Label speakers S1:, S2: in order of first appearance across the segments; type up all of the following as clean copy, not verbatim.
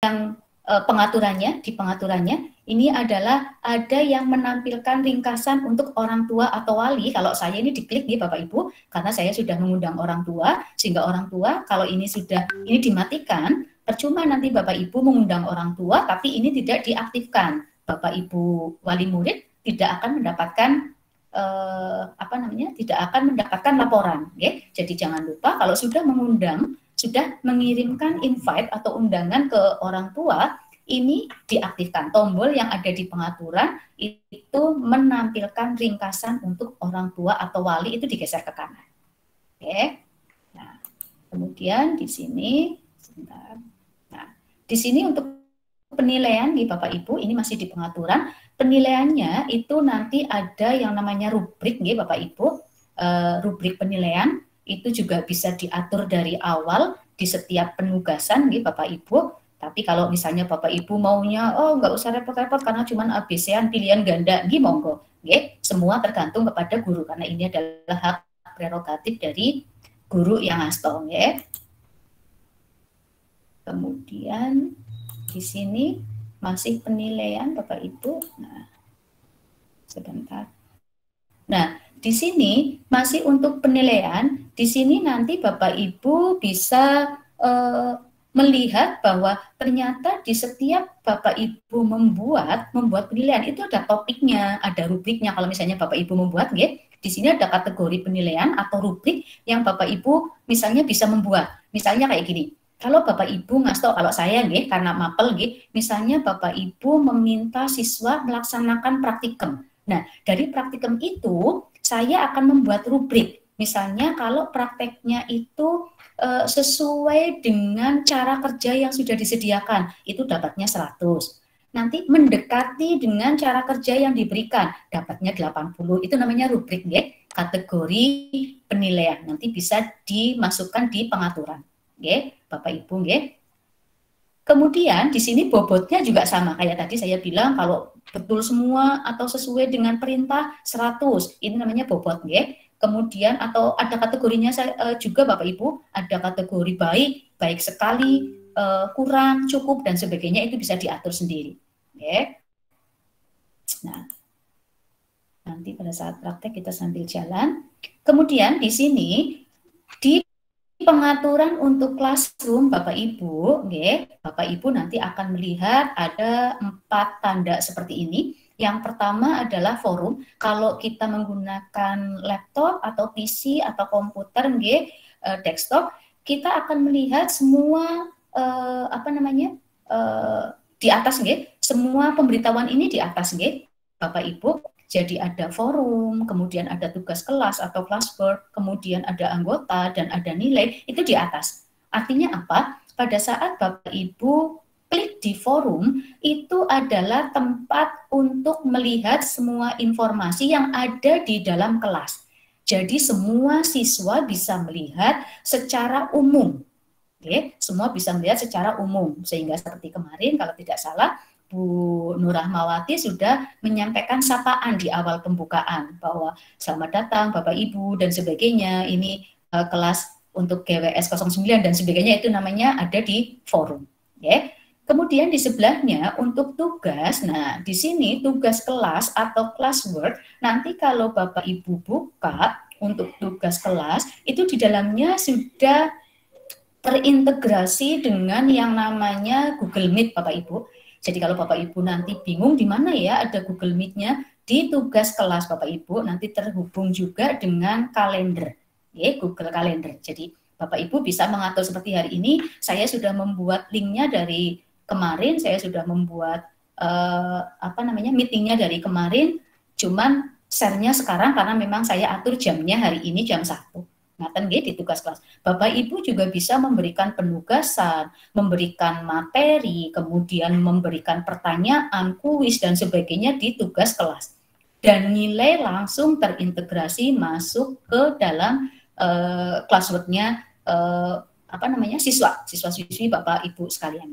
S1: yang pengaturannya, di pengaturannya ini adalah ada yang menampilkan ringkasan untuk orang tua atau wali. Kalau saya ini diklik nih Bapak Ibu, karena saya sudah mengundang orang tua, sehingga orang tua kalau ini dimatikan, percuma nanti Bapak Ibu mengundang orang tua, tapi ini tidak diaktifkan. Bapak Ibu wali murid tidak akan mendapatkan tidak akan mendapatkan laporan. Ya. Jadi jangan lupa kalau sudah mengundang, sudah mengirimkan invite atau undangan ke orang tua, ini diaktifkan. Tombol yang ada di pengaturan itu menampilkan ringkasan untuk orang tua atau wali, itu digeser ke kanan. Oke. Nah, kemudian di sini, sebentar. Nah, di sini untuk penilaian di Bapak Ibu, ini masih di pengaturan. Penilaiannya itu nanti ada yang namanya rubrik, ya Bapak Ibu. Rubrik penilaian itu juga bisa diatur dari awal di setiap penugasan, nih Bapak Ibu. Tapi kalau misalnya Bapak Ibu maunya, oh nggak usah repot-repot karena cuma ABC-an pilihan ganda, nih monggo. Semua tergantung kepada guru, karena ini adalah hak prerogatif dari guru yang ngasto. Kemudian di sini masih penilaian Bapak Ibu. Nah, sebentar. Nah, di sini masih untuk penilaian, di sini nanti Bapak Ibu bisa melihat bahwa ternyata di setiap Bapak Ibu membuat penilaian itu ada topiknya, ada rubriknya. Kalau misalnya Bapak Ibu membuat, di sini ada kategori penilaian atau rubrik yang Bapak Ibu misalnya bisa membuat. Misalnya kayak gini. Kalau Bapak Ibu ngasto, kalau saya karena mapel misalnya Bapak Ibu meminta siswa melaksanakan praktikum. Nah, dari praktikum itu saya akan membuat rubrik. Misalnya kalau prakteknya itu sesuai dengan cara kerja yang sudah disediakan, itu dapatnya 100. Nanti mendekati dengan cara kerja yang diberikan, dapatnya 80. Itu namanya rubrik, kategori penilaian. Nanti bisa dimasukkan di pengaturan. Bapak Ibu, Kemudian di sini bobotnya juga sama kayak tadi saya bilang, kalau betul semua atau sesuai dengan perintah 100, ini namanya bobot, Kemudian atau ada kategorinya juga Bapak Ibu, ada kategori baik sekali, kurang, cukup dan sebagainya, itu bisa diatur sendiri. Nah, nanti pada saat praktek kita sambil jalan. Kemudian di sini di pengaturan untuk classroom Bapak Ibu, Bapak Ibu nanti akan melihat ada 4 tanda seperti ini. Yang pertama adalah forum. Kalau kita menggunakan laptop atau PC atau komputer, desktop, kita akan melihat semua di atas, semua pemberitahuan ini di atas, Bapak Ibu. Jadi ada forum, kemudian ada tugas kelas atau classwork, kemudian ada anggota dan ada nilai, itu di atas. Artinya apa? Pada saat Bapak Ibu klik di forum, itu adalah tempat untuk melihat semua informasi yang ada di dalam kelas. Jadi semua siswa bisa melihat secara umum. Semua bisa melihat secara umum. Sehingga seperti kemarin, kalau tidak salah, Bu Nur Rahmawati sudah menyampaikan sapaan di awal pembukaan bahwa selamat datang Bapak Ibu dan sebagainya, ini kelas untuk GWS 09 dan sebagainya, itu namanya ada di forum. Kemudian di sebelahnya untuk tugas, nah di sini tugas kelas atau classwork, nanti kalau Bapak Ibu buka untuk tugas kelas, itu di dalamnya sudah terintegrasi dengan yang namanya Google Meet Bapak Ibu. Jadi kalau Bapak Ibu nanti bingung di mana ya ada Google Meet-nya, di tugas kelas Bapak Ibu nanti terhubung juga dengan kalender, Google Calendar. Jadi Bapak Ibu bisa mengatur seperti hari ini, saya sudah membuat linknya dari kemarin, saya sudah membuat meetingnya dari kemarin, cuman share-nya sekarang karena memang saya atur jamnya hari ini jam 1. Ngaten di tugas kelas. Bapak Ibu juga bisa memberikan penugasan, memberikan materi, kemudian memberikan pertanyaan, kuis dan sebagainya di tugas kelas. Dan nilai langsung terintegrasi masuk ke dalam classwork-nya siswa-siswi Bapak Ibu sekalian,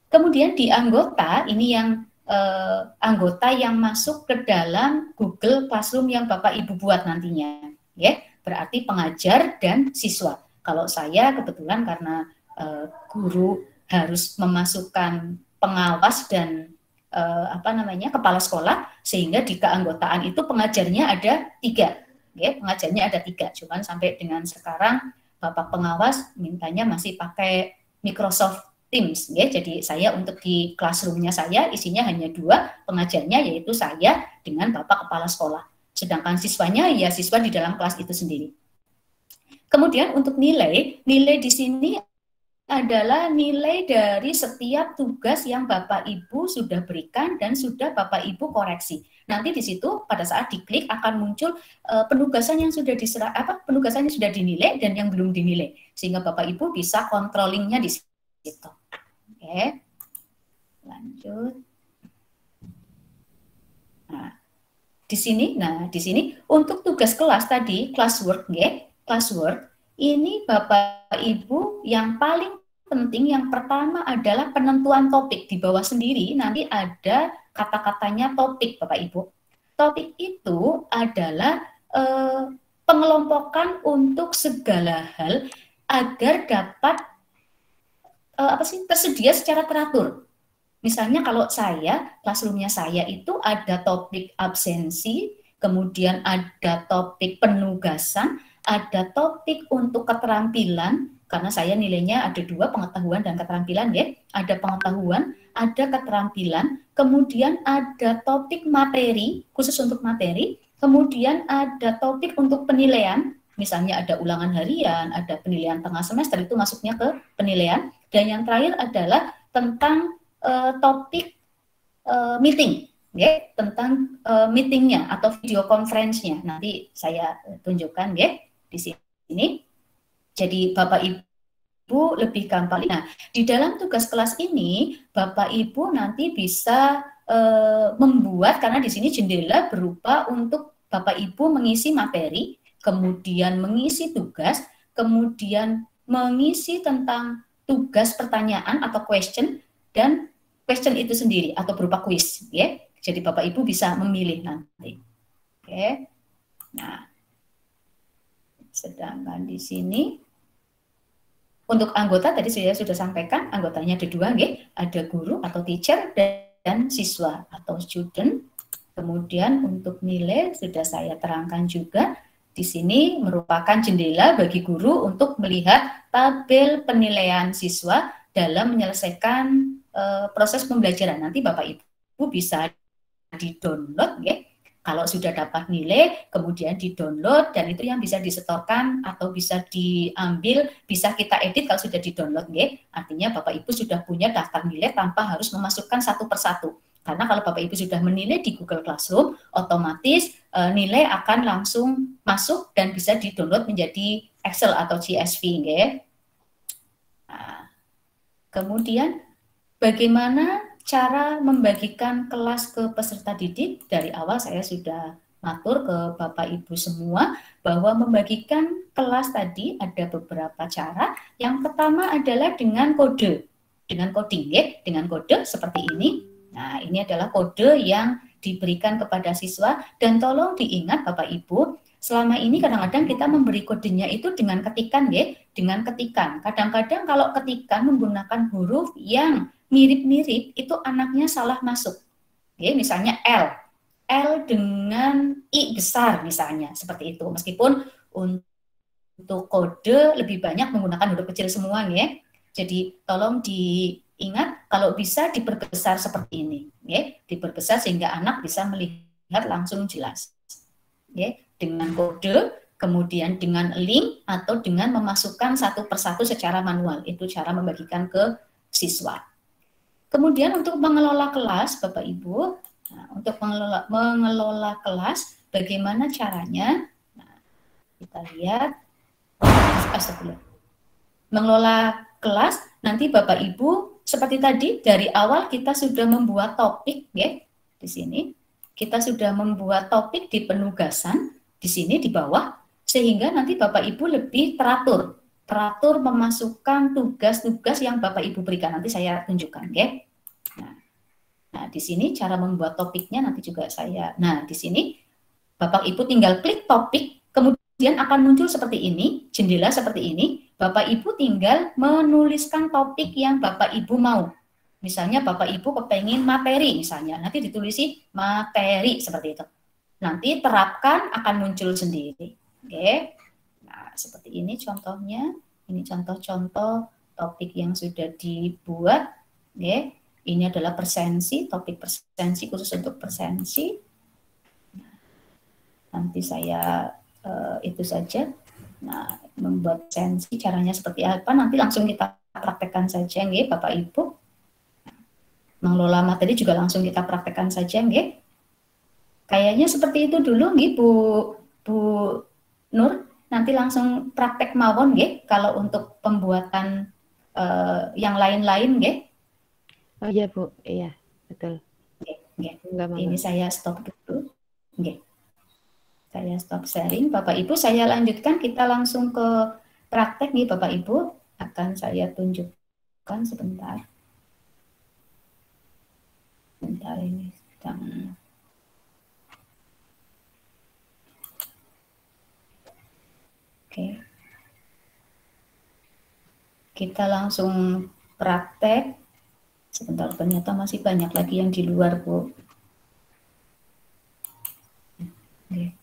S1: Kemudian di anggota, ini yang anggota yang masuk ke dalam Google Classroom yang Bapak Ibu buat nantinya, berarti pengajar dan siswa. Kalau saya kebetulan karena guru harus memasukkan pengawas dan kepala sekolah, sehingga di keanggotaan itu pengajarnya ada 3, ya, pengajarnya ada 3. Cuman sampai dengan sekarang Bapak pengawas mintanya masih pakai Microsoft Teams, ya. Jadi saya untuk di classroom-nya saya isinya hanya 2 pengajarnya, yaitu saya dengan Bapak kepala sekolah. Sedangkan siswanya ya siswa di dalam kelas itu sendiri. Kemudian untuk nilai di sini adalah nilai dari setiap tugas yang Bapak Ibu sudah berikan dan sudah Bapak Ibu koreksi. Nanti di situ pada saat diklik akan muncul penugasan yang sudah penugasannya sudah dinilai dan yang belum dinilai, sehingga Bapak Ibu bisa controllingnya di situ. Oke, lanjut. Nah, di sini untuk tugas kelas tadi, classwork, ya, classwork ini Bapak Ibu yang paling penting yang pertama adalah penentuan topik. Di bawah sendiri nanti ada kata-katanya topik, Bapak Ibu. Topik itu adalah pengelompokan untuk segala hal agar dapat tersedia secara teratur. Misalnya kalau saya, classroom-nya saya itu ada topik absensi, kemudian ada topik penugasan, ada topik untuk keterampilan, karena saya nilainya ada 2, pengetahuan dan keterampilan, ya. Ada pengetahuan, ada keterampilan, kemudian ada topik materi, khusus untuk materi, kemudian ada topik untuk penilaian, misalnya ada ulangan harian, ada penilaian tengah semester, itu masuknya ke penilaian, dan yang terakhir adalah tentang topik meeting, ya, tentang meetingnya atau video conference-nya. Nanti saya tunjukkan, ya, di sini. Jadi Bapak Ibu lebih gampang. Nah, di dalam tugas kelas ini Bapak Ibu nanti bisa membuat, karena di sini jendela berupa untuk Bapak Ibu mengisi materi, kemudian mengisi tugas, kemudian mengisi tentang tugas pertanyaan atau question, dan question itu sendiri atau berupa kuis, ya. Jadi Bapak Ibu bisa memilih nanti. Oke. Nah, sedangkan di sini untuk anggota tadi saya sudah sampaikan, anggotanya ada 2, ya. Ada guru atau teacher dan siswa atau student. Kemudian untuk nilai sudah saya terangkan juga. Di sini merupakan jendela bagi guru untuk melihat tabel penilaian siswa dalam menyelesaikan proses pembelajaran. Nanti Bapak Ibu bisa di-download, ya. Kalau sudah dapat nilai, kemudian di-download, dan itu yang bisa disetorkan atau bisa diambil, bisa kita edit kalau sudah di-download, ya. Artinya Bapak Ibu sudah punya daftar nilai tanpa harus memasukkan satu persatu. Karena kalau Bapak Ibu sudah menilai di Google Classroom, otomatis nilai akan langsung masuk dan bisa di-download menjadi Excel atau CSV, ya. Nah, kemudian bagaimana cara membagikan kelas ke peserta didik? Dari awal saya sudah matur ke Bapak Ibu semua bahwa membagikan kelas tadi ada beberapa cara. Yang pertama adalah dengan kode, dengan coding, ya, dengan kode seperti ini. Nah, ini adalah kode yang diberikan kepada siswa, dan tolong diingat Bapak Ibu, selama ini kadang-kadang kita memberi kodenya itu dengan ketikan, ya, dengan ketikan. Kadang-kadang kalau ketikan menggunakan huruf yang mirip-mirip, itu anaknya salah masuk. Ya, misalnya L dengan I besar misalnya, seperti itu. Meskipun untuk kode lebih banyak menggunakan huruf kecil semua, ya. Jadi tolong diingat kalau bisa diperbesar seperti ini, ya. Diperbesar sehingga anak bisa melihat langsung jelas. Ya, dengan kode, kemudian dengan link atau dengan memasukkan satu persatu secara manual. Itu cara membagikan ke siswa. Kemudian untuk mengelola kelas, Bapak Ibu, nah, untuk mengelola kelas, bagaimana caranya? Nah, kita lihat, mengelola kelas, nanti Bapak Ibu, seperti tadi, dari awal kita sudah membuat topik, ya, di sini. Kita sudah membuat topik di penugasan, di sini, di bawah, sehingga nanti Bapak Ibu lebih teratur memasukkan tugas-tugas yang Bapak Ibu berikan. Nanti saya tunjukkan, ya. Nah, di sini cara membuat topiknya nanti juga saya. Nah, di sini Bapak Ibu tinggal klik topik, kemudian akan muncul seperti ini, jendela seperti ini. Bapak Ibu tinggal menuliskan topik yang Bapak Ibu mau. Misalnya Bapak Ibu kepengen materi misalnya, nanti ditulisi materi seperti itu. Nanti terapkan akan muncul sendiri. Oke. Nah, seperti ini contohnya. Ini contoh-contoh topik yang sudah dibuat. Oke. Ini adalah persensi, topik persensi khusus untuk persensi. Nanti saya itu saja. Nah, membuat sensi caranya seperti apa nanti langsung kita praktekkan saja nggih Bapak Ibu. Mengelola materi juga langsung kita praktekkan saja nggih. Kayaknya seperti itu dulu nggih Bu Nur. Nanti langsung praktek mawon nggih kalau untuk pembuatan yang lain-lain nggih.
S2: Oh iya Bu, iya betul.
S1: Nggih. Ini saya stop dulu. Nggih. Saya stop sharing. Bapak Ibu, saya lanjutkan. Kita langsung ke praktek nih Bapak Ibu. Akan saya tunjukkan sebentar. Sebentar ini sedang. Oke. Kita langsung praktek. Sebentar, ternyata masih banyak lagi yang di luar, Bu. Oke.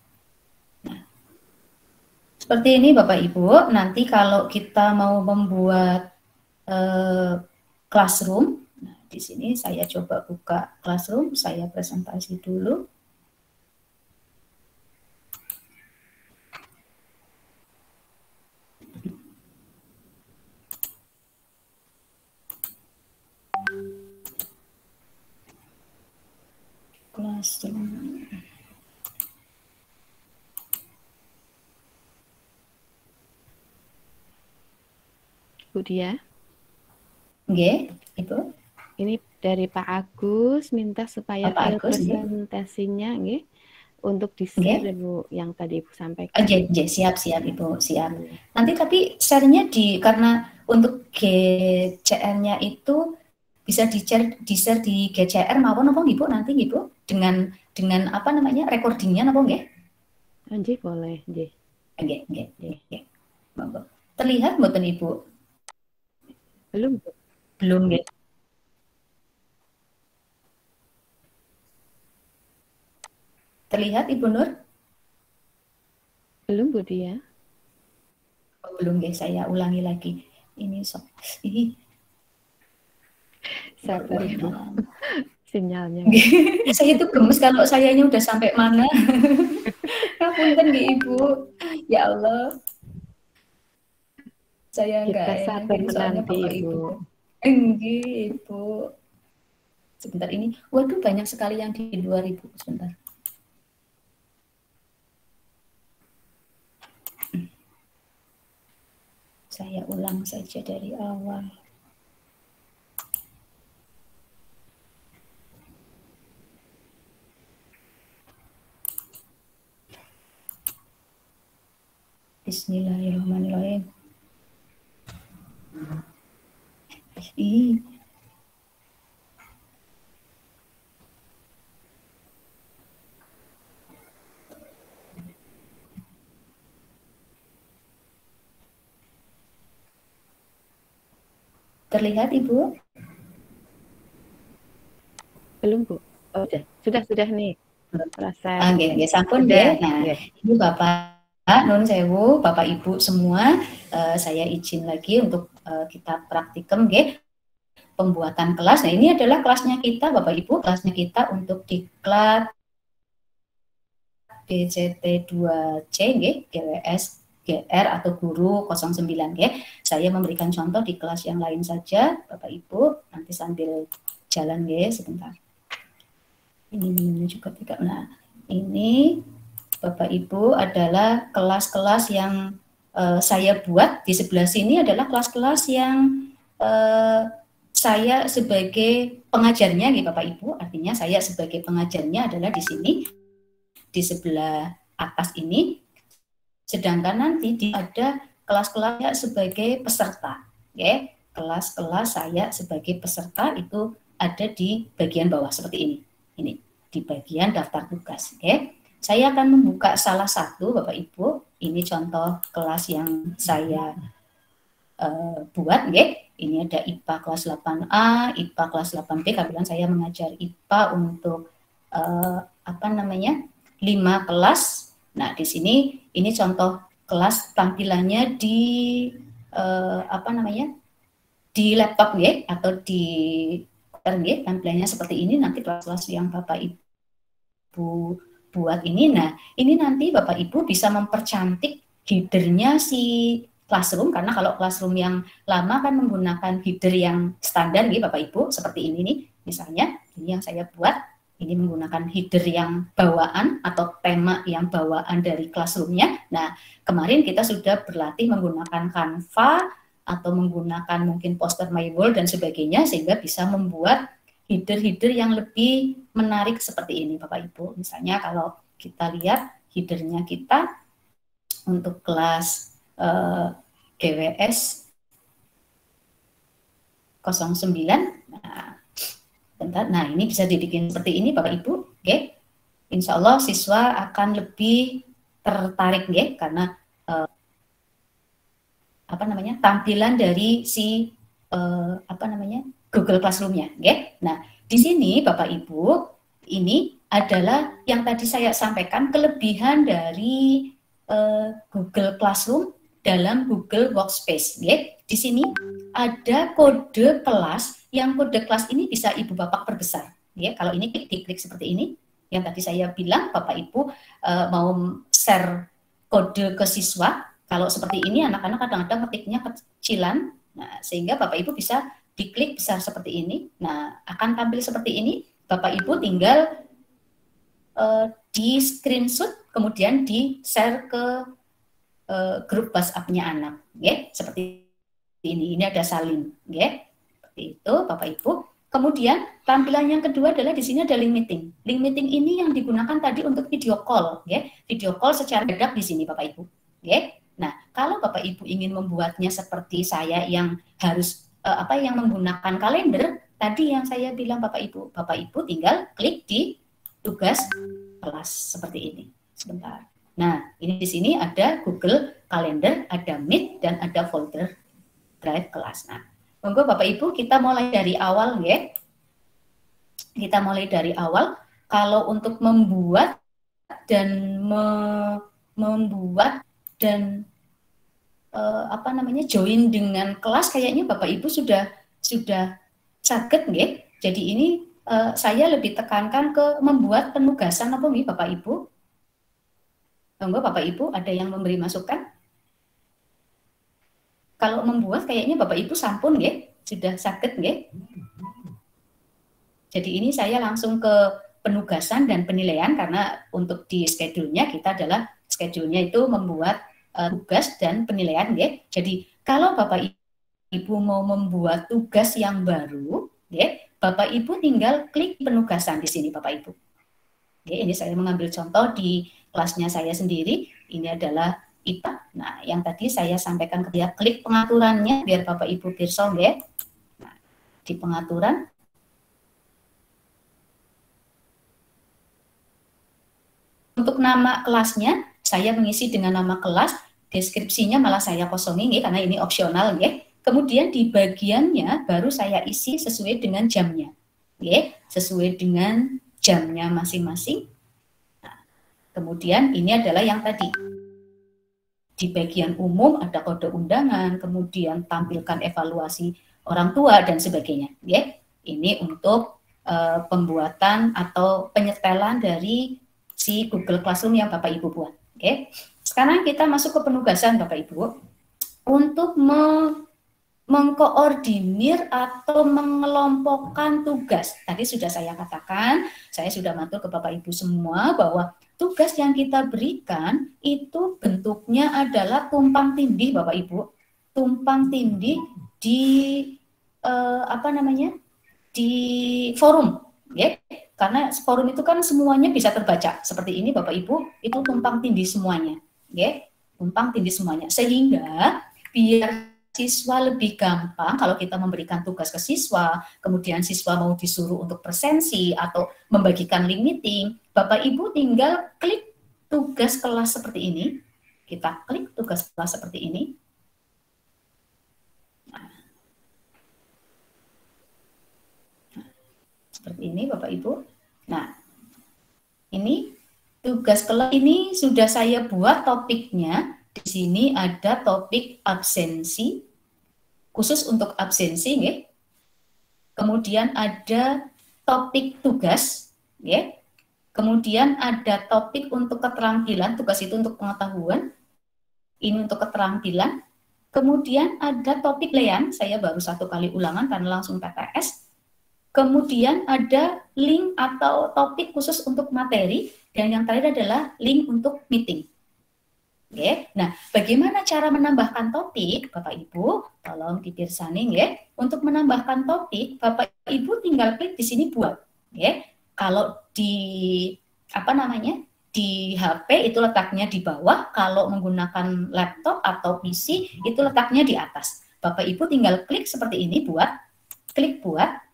S1: Seperti ini Bapak Ibu, nanti kalau kita mau membuat classroom, nah, di sini saya coba buka classroom, saya presentasi dulu. Classroom.
S2: Bu Dia.
S1: Oke, Ibu.
S2: Ini dari Pak Agus minta supaya file presentasinya nggih untuk di-share Bu yang tadi Ibu sampaikan.
S1: Siap Ibu, siap. Nanti tapi share-nya karena untuk GCR-nya itu bisa di-share di GCR mawon apa Ibu nanti Ibu dengan apa namanya recordingnya apa nggih?
S2: Nggih boleh, nggih.
S1: Nggih. Terlihat mboten Ibu?
S2: Belum.
S1: Belum nggih. Terlihat Ibu Nur?
S2: Belum Bu Dia.
S1: Oh, belum nggih, saya ulangi lagi. Ini
S2: sabar Ibu. Sinyalnya.
S1: Saya itu gemes kalau sayanya udah sampai mana. Ngapunten nggih Ibu. Ya Allah. Saya enggak
S2: sabar
S1: soalnya
S2: menanti
S1: Bapak Ibu. Nggih, Ibu. Sebentar ini. Waduh, banyak sekali yang di luar Ibu. Sebentar. Saya ulang saja dari awal. Bismillahirrahmanirrahim. Terlihat Ibu?
S2: Belum Bu. Oh, sudah nih. Proses.
S1: Nggih, sampun nggih. Nah, ini Bapak Nun sewu, Bapak Ibu semua, saya izin lagi untuk kita praktikum nggih pembuatan kelas. Nah, ini adalah kelasnya kita Bapak Ibu, kelasnya kita untuk diklat BCT2C nggih, GWS GR atau guru 09 nggih. Saya memberikan contoh di kelas yang lain saja Bapak Ibu, nanti sambil jalan nggih sebentar. Ini juga tidak. Nah, ini Bapak Ibu adalah kelas-kelas yang saya buat. Di sebelah sini adalah kelas-kelas yang saya sebagai pengajarnya nih Bapak Ibu. Artinya saya sebagai pengajarnya adalah di sini, di sebelah atas ini. Sedangkan nanti ada kelas-kelasnya sebagai peserta. Ya, kelas-kelas saya sebagai peserta itu ada di bagian bawah seperti ini. Ini di bagian daftar tugas. Oke. Saya akan membuka salah satu Bapak Ibu. Ini contoh kelas yang saya buat nggih. Ini ada IPA kelas 8A, IPA kelas 8B, kebetulan saya mengajar IPA untuk 5 kelas. Nah, di sini ini contoh kelas tampilannya di di laptop nggih atau di komputer nggih, tampilannya seperti ini. Nanti kelas-kelas yang Bapak Ibu buat ini, nah ini nanti Bapak Ibu bisa mempercantik headernya si Classroom, karena kalau Classroom yang lama kan menggunakan header yang standar nih Bapak Ibu, seperti ini nih, misalnya ini yang saya buat, ini menggunakan header yang bawaan atau tema yang bawaan dari Classroom-nya. Nah, kemarin kita sudah berlatih menggunakan Canva atau menggunakan mungkin poster My Wall dan sebagainya, sehingga bisa membuat header-header yang lebih menarik seperti ini Bapak Ibu. Misalnya kalau kita lihat headernya kita untuk kelas GWS 09. Nah, ini bisa dibikin seperti ini Bapak Ibu. Okay. Insya Allah siswa akan lebih tertarik ya, karena tampilan dari si Google Classroom-nya. Okay. Nah, di sini Bapak Ibu, ini adalah yang tadi saya sampaikan kelebihan dari Google Classroom dalam Google Workspace. Ya. Di sini ada kode kelas, yang kode kelas ini bisa Ibu Bapak perbesar. Ya. Kalau ini diklik seperti ini, yang tadi saya bilang Bapak Ibu mau share kode ke siswa, kalau seperti ini anak-anak kadang-kadang ketiknya kecilan, nah, sehingga Bapak Ibu bisa diklik besar seperti ini. Nah, akan tampil seperti ini. Bapak Ibu tinggal di screenshot, kemudian di share ke grup WhatsApp-nya anak, ya, seperti ini. Ini ada salin, ya, seperti itu, Bapak Ibu. Kemudian tampilan yang kedua adalah di sini ada link meeting. Link meeting ini yang digunakan tadi untuk video call, ya, video call secara dadak di sini, Bapak Ibu, ya. Nah, kalau Bapak Ibu ingin membuatnya seperti saya yang harus yang menggunakan kalender, tadi yang saya bilang Bapak Ibu tinggal klik di tugas kelas seperti ini. Sebentar. Nah, ini di sini ada Google Calendar, ada Meet, dan ada folder Drive kelas. Nah, monggo Bapak Ibu kita mulai dari awal ya. Kita mulai dari awal. Kalau untuk membuat dan join dengan kelas, kayaknya Bapak Ibu sudah saged nggih. Jadi ini saya lebih tekankan ke membuat penugasan apa nih Bapak Ibu? Monggo Bapak Ibu ada yang memberi masukan? Kalau membuat kayaknya Bapak Ibu sampun nggih, sudah saged nggih. Jadi ini saya langsung ke penugasan dan penilaian, karena untuk di schedule-nya kita adalah schedule-nya itu membuat tugas dan penilaian nggih. Jadi kalau Bapak Ibu mau membuat tugas yang baru, nggih, Bapak Ibu tinggal klik penugasan di sini Bapak Ibu. Oke, ini saya mengambil contoh di kelasnya saya sendiri. Ini adalah IPA. Nah, yang tadi saya sampaikan ketika klik pengaturannya biar Bapak Ibu pirsa nggih. Nah, di pengaturan untuk nama kelasnya saya mengisi dengan nama kelas, deskripsinya malah saya kosongi nggih, karena ini opsional nggih. Kemudian di bagiannya baru saya isi sesuai dengan jamnya. Nggih, sesuai dengan jamnya masing-masing. Nah, kemudian ini adalah yang tadi. Di bagian umum ada kode undangan, kemudian tampilkan evaluasi orang tua dan sebagainya. Ya, ini untuk pembuatan atau penyetelan dari si Google Classroom yang Bapak Ibu buat. Oke. Sekarang kita masuk ke penugasan Bapak Ibu untuk mengkoordinir atau mengelompokkan tugas. Tadi sudah saya katakan, saya sudah matur ke Bapak Ibu semua bahwa tugas yang kita berikan itu bentuknya adalah tumpang tindih Bapak Ibu. Tumpang tindih di di forum, ya. Karena forum itu kan semuanya bisa terbaca. Seperti ini Bapak Ibu, itu tumpang tindih semuanya, ya. Tumpang tindih semuanya. Sehingga biar siswa lebih gampang kalau kita memberikan tugas ke siswa, kemudian siswa mau disuruh untuk presensi atau membagikan link meeting, Bapak Ibu tinggal klik tugas kelas seperti ini. Kita klik tugas kelas seperti ini. Seperti ini Bapak Ibu. Nah, ini tugas kelas ini sudah saya buat topiknya. Di sini ada topik absensi, khusus untuk absensi, ya. Kemudian ada topik tugas, ya. Kemudian ada topik untuk keterampilan, tugas itu untuk pengetahuan, ini untuk keterampilan. Kemudian ada topik penilaian, saya baru 1 kali ulangan karena langsung PTS. Kemudian ada link atau topik khusus untuk materi, dan yang terakhir adalah link untuk meeting. Oke, nah bagaimana cara menambahkan topik, Bapak Ibu? Tolong dipirsani, ya. Untuk menambahkan topik, Bapak Ibu tinggal klik di sini buat. Ya. Kalau di di HP itu letaknya di bawah, kalau menggunakan laptop atau PC itu letaknya di atas. Bapak Ibu tinggal klik seperti ini buat, klik buat.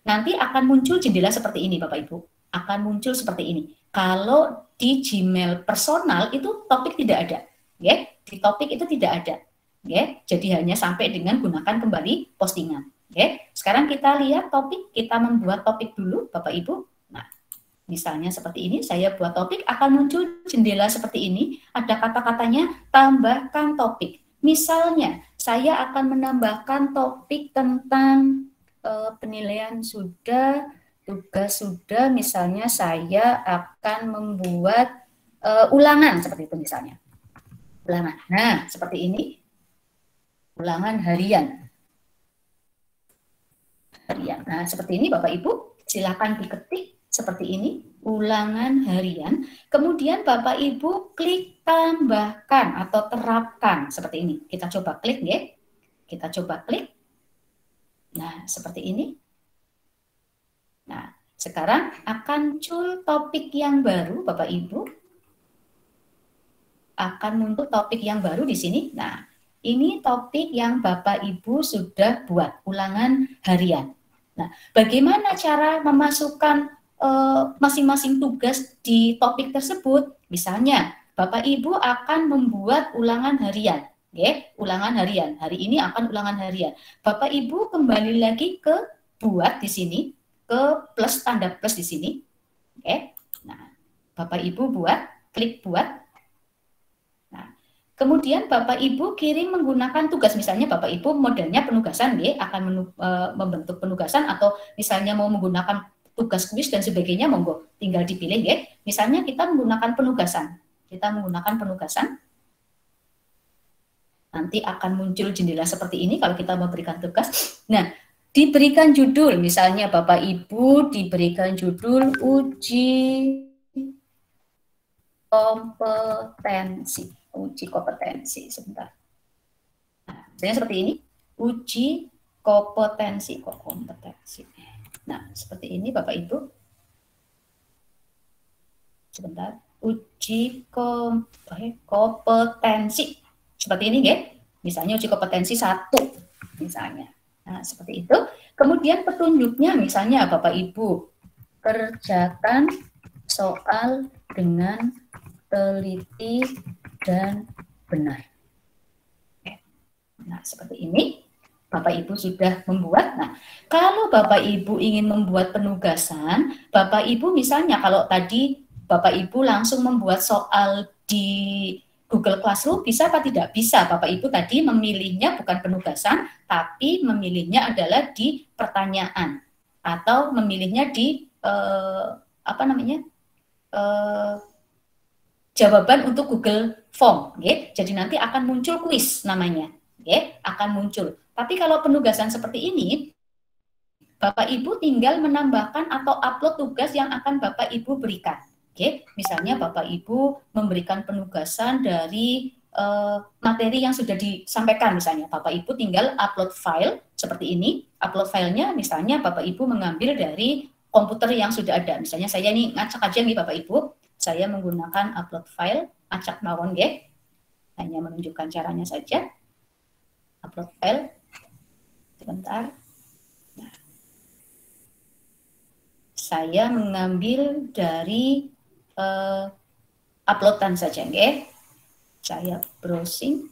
S1: Nanti akan muncul jendela seperti ini Bapak Ibu. Akan muncul seperti ini. Kalau di Gmail personal itu topik tidak ada, ya. Di topik itu tidak ada, ya. Jadi hanya sampai dengan gunakan kembali postingan, ya. Sekarang kita lihat topik, kita membuat topik dulu, Bapak Ibu. Nah, misalnya seperti ini, saya buat topik, akan muncul jendela seperti ini. Ada kata-katanya tambahkan topik. Misalnya, saya akan menambahkan topik tentang penilaian sudah, tugas sudah, misalnya saya akan membuat ulangan seperti itu misalnya. Ulangan. Nah, seperti ini. Ulangan harian. Nah, seperti ini Bapak Ibu, silakan diketik seperti ini, ulangan harian. Kemudian Bapak Ibu klik tambahkan atau terapkan seperti ini. Kita coba klik, ya. Kita coba klik. Nah, seperti ini. Nah, sekarang akan muncul topik yang baru, Bapak Ibu. Akan muncul topik yang baru di sini. Nah, ini topik yang Bapak Ibu sudah buat, ulangan harian. Nah, bagaimana cara memasukkan masing-masing tugas di topik tersebut? Misalnya, Bapak Ibu akan membuat ulangan harian. Oke, ulangan harian. Hari ini akan ulangan harian. Bapak Ibu kembali lagi ke buat di sini, ke plus, tanda plus di sini. Oke. Nah, Bapak Ibu buat, klik buat. Nah, kemudian Bapak Ibu kirim menggunakan tugas. Misalnya Bapak Ibu modelnya penugasan, ya, akan membentuk penugasan, atau misalnya mau menggunakan tugas kuis dan sebagainya, monggo tinggal dipilih, ya. Misalnya kita menggunakan penugasan. Kita menggunakan penugasan. Nanti akan muncul jendela seperti ini kalau kita memberikan tugas. Nah, diberikan judul, misalnya Bapak Ibu diberikan judul uji kompetensi. Uji kompetensi, sebentar. Nah, misalnya seperti ini, uji kompetensi. Nah, seperti ini Bapak Ibu. Sebentar, uji kompetensi. Seperti ini, ya. Misalnya uji kompetensi 1, misalnya. Nah, seperti itu. Kemudian petunjuknya, misalnya Bapak Ibu kerjakan soal dengan teliti dan benar. Nah, seperti ini. Bapak Ibu sudah membuat. Nah, kalau Bapak Ibu ingin membuat penugasan, Bapak Ibu misalnya kalau tadi Bapak Ibu langsung membuat soal di Google Classroom, bisa apa tidak? Bisa. Bapak Ibu tadi memilihnya bukan penugasan, tapi memilihnya adalah di pertanyaan, atau memilihnya di jawaban untuk Google Form. Okay? Jadi nanti akan muncul kuis namanya. Okay? Akan muncul. Tapi kalau penugasan seperti ini, Bapak Ibu tinggal menambahkan atau upload tugas yang akan Bapak Ibu berikan. Oke, misalnya Bapak Ibu memberikan penugasan dari materi yang sudah disampaikan, misalnya Bapak Ibu tinggal upload file seperti ini. Upload filenya misalnya Bapak Ibu mengambil dari komputer yang sudah ada. Misalnya saya ini ngacak aja nih Bapak Ibu, saya menggunakan upload file, acak mawon ya. Hanya menunjukkan caranya saja. Upload file, sebentar. Nah, saya mengambil dari uploadan saja, ya. Saya browsing,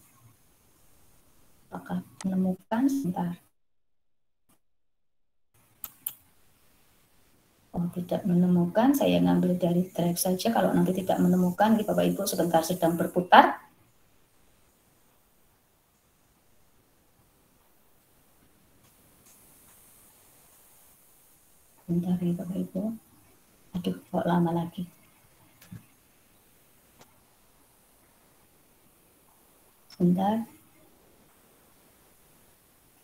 S1: apakah menemukan, sebentar. Oh, tidak menemukan, saya ngambil dari drive saja. Kalau nanti tidak menemukan, Bapak Ibu sebentar sedang berputar. Bentar ya Bapak Ibu. Aduh, kok lama lagi. Sebentar.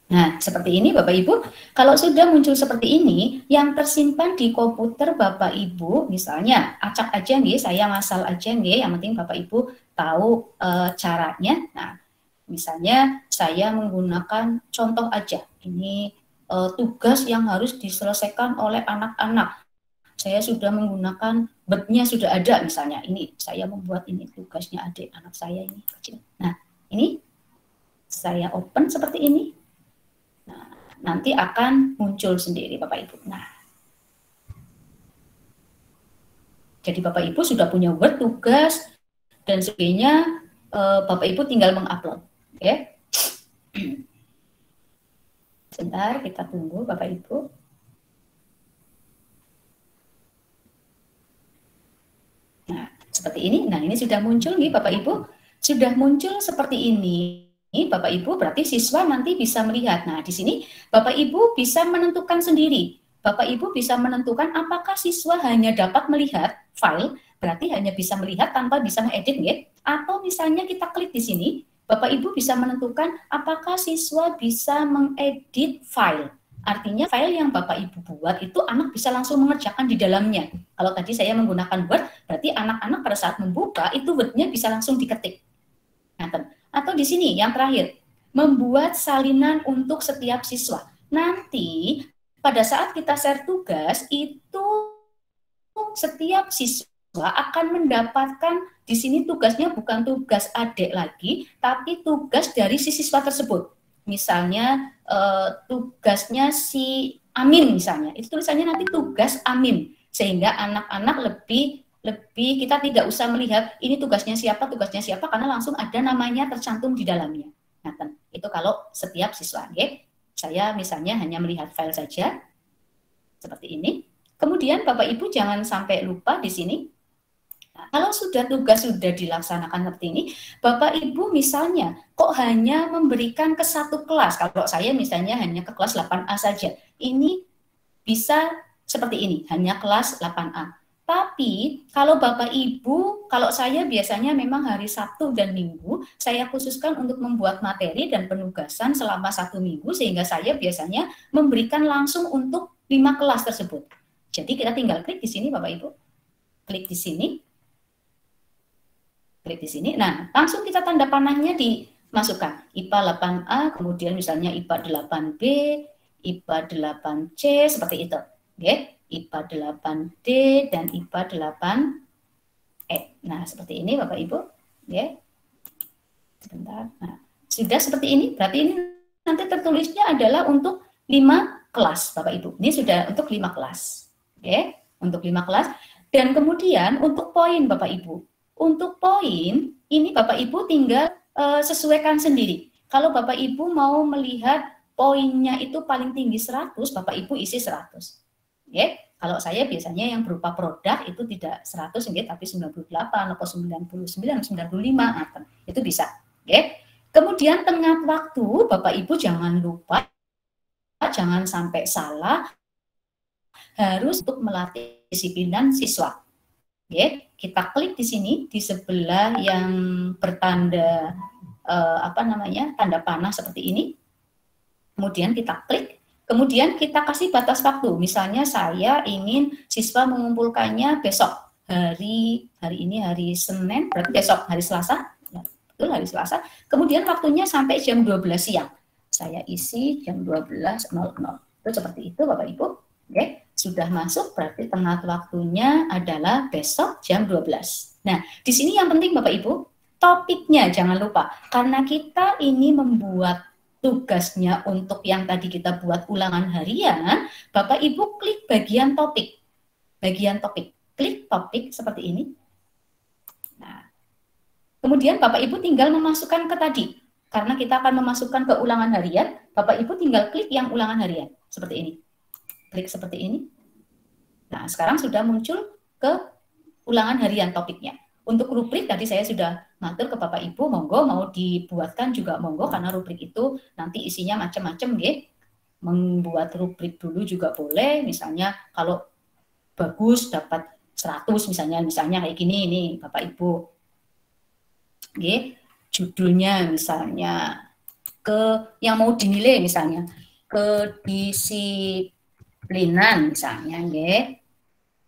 S1: Nah, seperti ini Bapak Ibu. Kalau sudah muncul seperti ini, yang tersimpan di komputer Bapak Ibu, misalnya acak aja nih, saya ngasal aja nih, yang penting Bapak Ibu tahu caranya. Nah, misalnya saya menggunakan contoh aja, ini tugas yang harus diselesaikan oleh anak-anak. Saya sudah menggunakan Word-nya sudah ada misalnya. Ini saya membuat ini tugasnya adik anak saya ini kecil. Nah, ini saya open seperti ini. Nah, nanti akan muncul sendiri Bapak Ibu. Nah, jadi Bapak Ibu sudah punya Word, tugas, dan sebagainya. Bapak Ibu tinggal mengupload. Oke. Sebentar, kita tunggu Bapak Ibu. Nah, seperti ini. Nah, ini sudah muncul nih Bapak Ibu. Sudah muncul seperti ini. Bapak Ibu berarti siswa nanti bisa melihat. Nah, di sini Bapak Ibu bisa menentukan sendiri. Bapak Ibu bisa menentukan apakah siswa hanya dapat melihat file, berarti hanya bisa melihat tanpa bisa mengedit, ya? Atau misalnya kita klik di sini, Bapak Ibu bisa menentukan apakah siswa bisa mengedit file. Artinya file yang Bapak Ibu buat itu anak bisa langsung mengerjakan di dalamnya. Kalau tadi saya menggunakan Word, berarti anak-anak pada saat membuka itu Word-nya bisa langsung diketik. Nah, atau di sini yang terakhir, membuat salinan untuk setiap siswa. Nanti pada saat kita share tugas itu setiap siswa akan mendapatkan di sini tugasnya bukan tugas adik lagi, tapi tugas dari si siswa tersebut. Misalnya tugasnya si Amin misalnya, itu tulisannya nanti tugas Amin, sehingga anak-anak lebih kita tidak usah melihat ini tugasnya siapa karena langsung ada namanya tercantum di dalamnya. Nah, itu kalau setiap siswa. Okay? Saya misalnya hanya melihat file saja seperti ini. Kemudian Bapak Ibu jangan sampai lupa di sini. Nah, kalau sudah tugas sudah dilaksanakan seperti ini, Bapak Ibu misalnya kok hanya memberikan ke satu kelas. Kalau saya misalnya hanya ke kelas 8A saja. Ini bisa seperti ini, hanya kelas 8A. Tapi kalau Bapak Ibu, kalau saya biasanya memang hari Sabtu dan Minggu, saya khususkan untuk membuat materi dan penugasan selama 1 minggu, sehingga saya biasanya memberikan langsung untuk 5 kelas tersebut. Jadi kita tinggal klik di sini Bapak Ibu. Klik di sini. Klik di sini. Nah, langsung kita tanda panahnya dimasukkan. IPA 8A, kemudian misalnya IPA 8B, IPA 8C, seperti itu. Oke. IPA 8D dan IPA 8E. Nah, seperti ini Bapak Ibu. Ya. Sebentar. Nah, sudah seperti ini, berarti ini nanti tertulisnya adalah untuk 5 kelas Bapak Ibu. Ini sudah untuk 5 kelas. Oke, untuk 5 kelas. Dan kemudian untuk poin Bapak Ibu. Untuk poin, ini Bapak Ibu tinggal sesuaikan sendiri. Kalau Bapak Ibu mau melihat poinnya itu paling tinggi 100, Bapak Ibu isi 100. Ya, kalau saya biasanya yang berupa produk itu tidak 100 ya, tapi 98 atau 99, 95 itu bisa. Ya. Kemudian tengah waktu Bapak Ibu jangan lupa, jangan sampai salah, harus untuk melatih disiplinan siswa. Ya, kita klik di sini di sebelah yang bertanda tanda panah seperti ini. Kemudian kita klik. Kemudian kita kasih batas waktu. Misalnya saya ingin siswa mengumpulkannya besok. Hari ini hari Senin, berarti besok hari Selasa. Ya, betul, hari Selasa. Kemudian waktunya sampai jam 12 siang. Saya isi jam 12.00. Itu seperti itu Bapak Ibu. Oke, sudah masuk berarti tengah waktunya adalah besok jam 12. Nah, di sini yang penting Bapak Ibu, topiknya jangan lupa. Karena kita ini membuat tugasnya untuk yang tadi kita buat ulangan harian, Bapak Ibu klik bagian topik. Bagian topik. Klik topik seperti ini. Nah, kemudian Bapak Ibu tinggal memasukkan ke tadi. Karena kita akan memasukkan ke ulangan harian, Bapak Ibu tinggal klik yang ulangan harian. Seperti ini. Klik seperti ini. Nah, sekarang sudah muncul ke ulangan harian topiknya. Untuk rubrik tadi saya sudah ngatur ke Bapak Ibu, monggo mau dibuatkan juga monggo, karena rubrik itu nanti isinya macam-macam nggih. Membuat rubrik dulu juga boleh, misalnya kalau bagus dapat 100 misalnya kayak gini ini Bapak Ibu. Nggih, judulnya misalnya yang mau dinilai misalnya kedisiplinan misalnya nggih.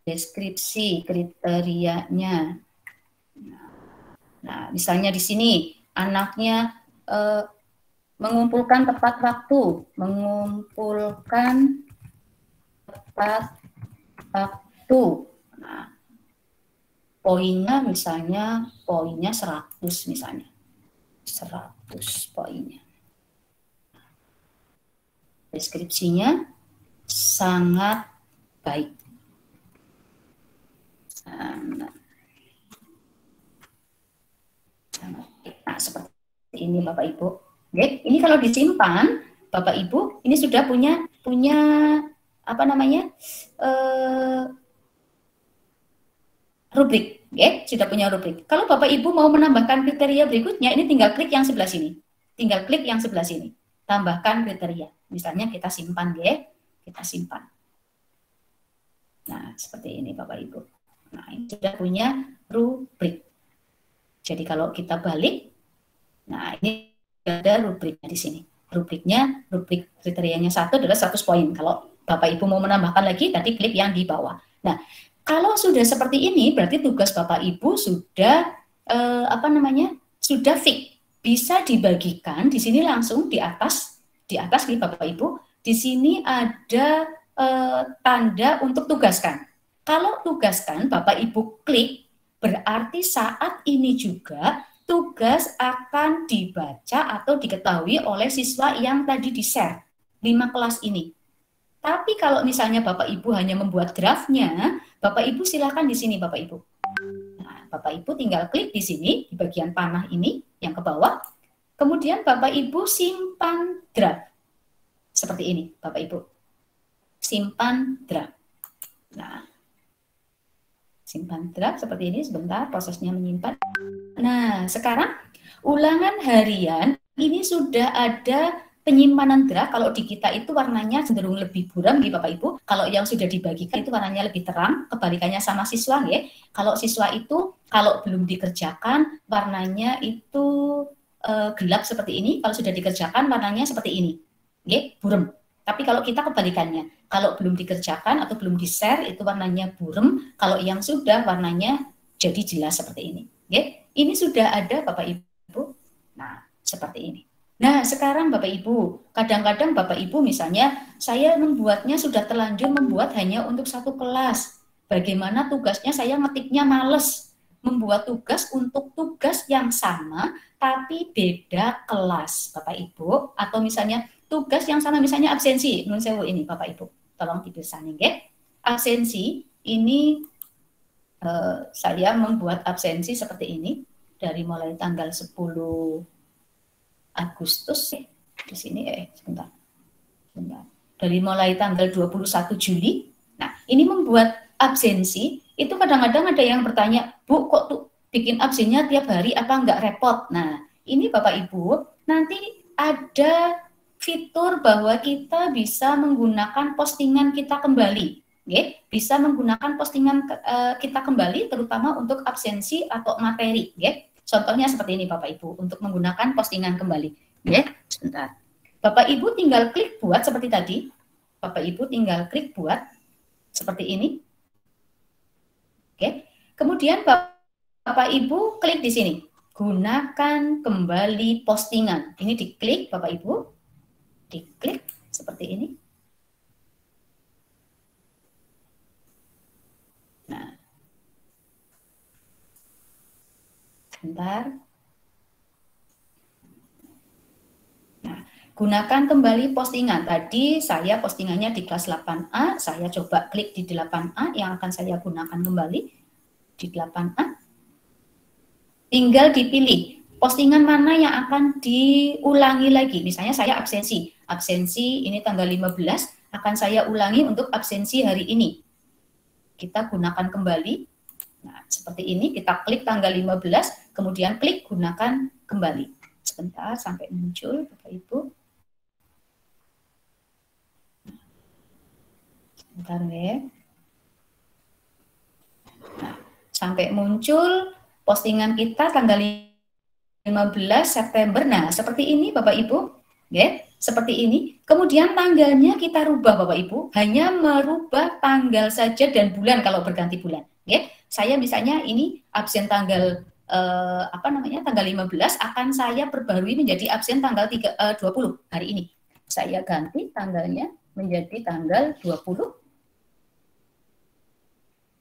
S1: Deskripsi kriterianya. Nah, misalnya di sini anaknya mengumpulkan tepat waktu, Nah, poinnya misalnya poinnya 100 misalnya. 100 poinnya. Deskripsinya sangat baik. Nah, seperti ini Bapak Ibu. Oke, ini kalau disimpan Bapak Ibu, ini sudah punya apa namanya? Rubrik, oke, sudah punya rubrik. Kalau Bapak Ibu mau menambahkan kriteria berikutnya, ini tinggal klik yang sebelah sini. Tinggal klik yang sebelah sini. Tambahkan kriteria. Misalnya kita simpan, ya. Kita simpan. Nah, seperti ini Bapak Ibu. Nah, ini sudah punya rubrik. Jadi kalau kita balik, nah ini ada rubriknya di sini. Rubrik kriterianya 1 adalah 100 poin. Kalau Bapak Ibu mau menambahkan lagi, tadi klik yang di bawah. Nah, kalau sudah seperti ini, berarti tugas Bapak Ibu sudah sudah fix. Bisa dibagikan di sini langsung di atas nih Bapak Ibu. Di sini ada tanda untuk tugaskan. Kalau tugaskan, Bapak Ibu klik, berarti saat ini juga tugas akan dibaca atau diketahui oleh siswa yang tadi di-share 5 kelas ini. Tapi kalau misalnya Bapak Ibu hanya membuat draftnya, Bapak Ibu silakan di sini Bapak Ibu. Nah, Bapak Ibu tinggal klik di sini, di bagian panah ini, yang ke bawah. Kemudian Bapak Ibu simpan draft. Seperti ini Bapak Ibu. Simpan draft. Nah, simpan draft seperti ini, sebentar prosesnya menyimpan. Nah, sekarang ulangan harian ini sudah ada penyimpanan draft. Kalau di kita itu warnanya cenderung lebih buram nih Bapak Ibu. Kalau yang sudah dibagikan itu warnanya lebih terang, kebalikannya sama siswa ya. Kalau siswa itu kalau belum dikerjakan warnanya itu gelap seperti ini, kalau sudah dikerjakan warnanya seperti ini. Ya, buram. Tapi kalau kita kebalikannya, kalau belum dikerjakan atau belum di-share itu warnanya buram, kalau yang sudah warnanya jadi jelas seperti ini. Ya, ini sudah ada Bapak Ibu. Nah, seperti ini. Nah, sekarang Bapak Ibu, kadang-kadang Bapak Ibu misalnya saya membuatnya sudah terlanjur membuat hanya untuk 1 kelas. Bagaimana tugasnya saya ngetiknya males. Membuat tugas untuk tugas yang sama tapi beda kelas Bapak Ibu, atau misalnya tugas yang sama misalnya absensi. Nun sewu ini Bapak Ibu, tolong dipirsani nggih. Absensi ini saya membuat absensi seperti ini dari mulai tanggal 10 Agustus di sini sebentar. Dari mulai tanggal 21 Juli. Nah, ini membuat absensi itu kadang-kadang ada yang bertanya, Bu, kok tuh bikin absennya tiap hari apa enggak repot? Nah, ini Bapak Ibu, nanti ada fitur bahwa kita bisa menggunakan postingan kita kembali. Okay? Bisa menggunakan postingan kita kembali terutama untuk absensi atau materi. Okay? Contohnya seperti ini Bapak Ibu, untuk menggunakan postingan kembali. Okay? Sebentar. Bapak Ibu tinggal klik buat seperti tadi. Bapak Ibu tinggal klik buat seperti ini. Oke. Kemudian Bapak Ibu klik di sini. Gunakan kembali postingan. Ini diklik Bapak Ibu. Diklik seperti ini. Nah. Sebentar. Nah, gunakan kembali postingan. Tadi saya postingannya di kelas 8A, saya coba klik di 8A yang akan saya gunakan kembali di 8A. Tinggal dipilih postingan mana yang akan diulangi lagi. Misalnya saya absensi. Absensi ini tanggal 15 akan saya ulangi untuk absensi hari ini. kita gunakan kembali. Nah, seperti ini, kita klik tanggal 15, kemudian klik gunakan kembali. Sebentar sampai muncul, Bapak Ibu. Sebentar ya. Nah, sampai muncul postingan kita tanggal 15 September. Nah, seperti ini Bapak Ibu. Ya, seperti ini. Kemudian tanggalnya kita rubah Bapak Ibu, hanya merubah tanggal saja dan bulan kalau berganti bulan. Ya, saya misalnya ini absen tanggal tanggal 15 akan saya perbarui menjadi absen tanggal 20 hari ini. Saya ganti tanggalnya menjadi tanggal 20.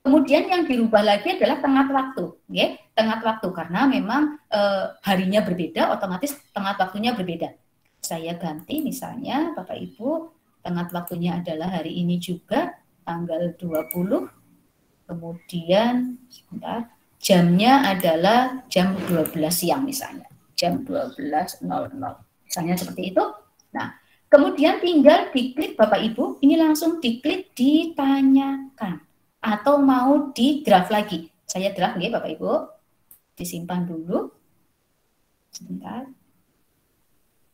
S1: Kemudian yang dirubah lagi adalah tengah waktu, ya, tengah waktu karena memang harinya berbeda, otomatis tengah waktunya berbeda. Saya ganti misalnya Bapak Ibu, tengah waktunya adalah hari ini juga tanggal 20. Kemudian sebentar, jamnya adalah jam 12 siang misalnya, jam 12.00 misalnya seperti itu. Nah, kemudian tinggal diklik Bapak Ibu, ini langsung diklik ditanyakan atau mau di draft lagi. Saya draft ya Bapak Ibu, disimpan dulu sebentar,